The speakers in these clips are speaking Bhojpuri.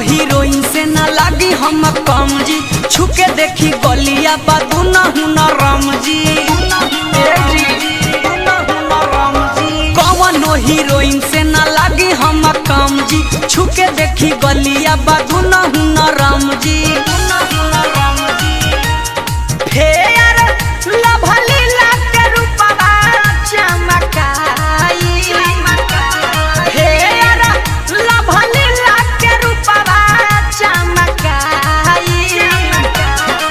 हीरोइन से न लागी हम कम जी, छुके देखी गलिया बादू न राम जी। कौनो हीरोइन से न लागी हम कम जी, छुके देखी गलिया बादू न राम जी। फेर लभली लाके रूपवा चमकाई, फेर लभली लाके रूपवा चमकाई।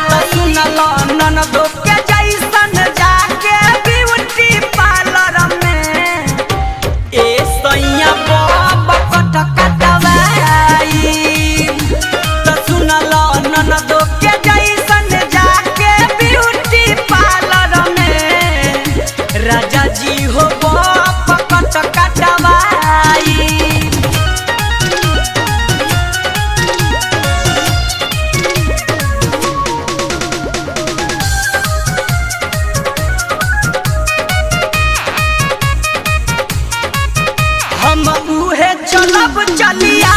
तो सुनलो ननदो के जैसन जाके ब्यूटी पार्लर में ए सैया बाबा कट कटवाई। तो सुनलो ननदो के जैसन जाके ब्यूटी पार्लर में राजा जी हो बाबा कट कटवाई। हम उहे चलब चलिया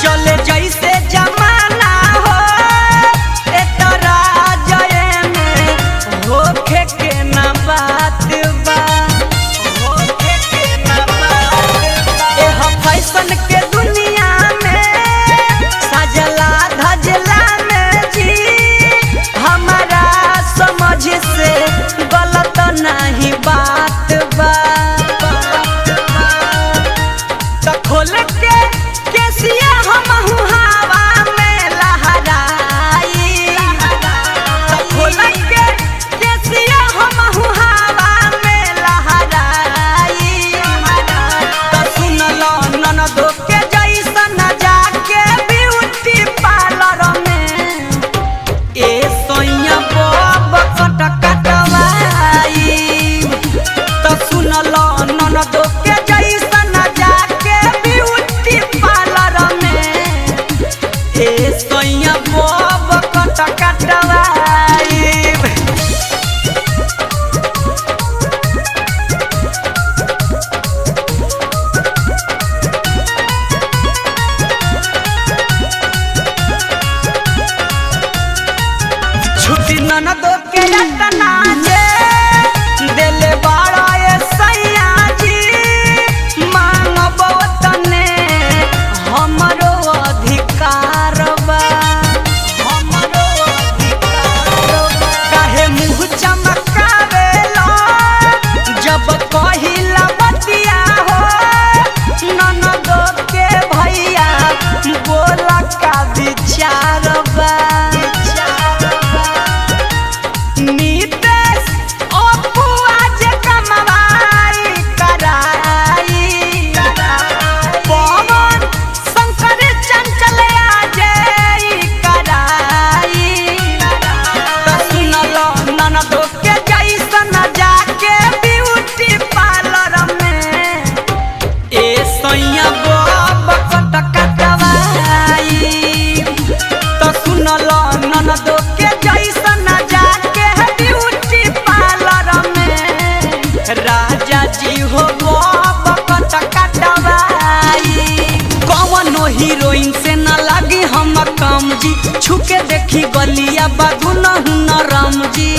चले जैसे जमाना हो, एतरा जय में होखे के ना बात बा, होखे के ना बात बा। एह फैशन के दुनिया में सजला धजला में जी हमारा समझ से गलत नहीं बात बा। खोल के केसिया हम हवा में लहराई, खोल के केसिया हम हवा में लहराई। तो सुनलो ननदो के जैसन जाके ब्यूटी पार्लर में ए सैया बाबा कट कटवाई। तो सुनलो ननदो के जैसन जाके ब्यूटी पार्लर में ए सैया बाबा कट कटवाई। छुट्टी ननदो के रटना जे देले बाड़ा ए सैया जी, मांगबो तने हमरो अधिकार बा, हमरो अधिकार बा। काहे मुँह चमकावेला जब कहिला बतिया हो, ननदो के भैया बोला का विचार बा। नीतेश अपू आज कमवाई कराई, पवन शंकर चंचल आज कराई। तो सुनलो ननदो के जैसन जाके ब्यूटी पार्लर में ए सैया बाबा कट कटवाई। तो सुनलो ननदो के जैसन जाके ब्यूटी पार्लर में राजा जी हो बाबा कट कटवाई। कौनो हीरोइन से न लागी हम कम जी, छुके देखी गलिया बादू न राम जी।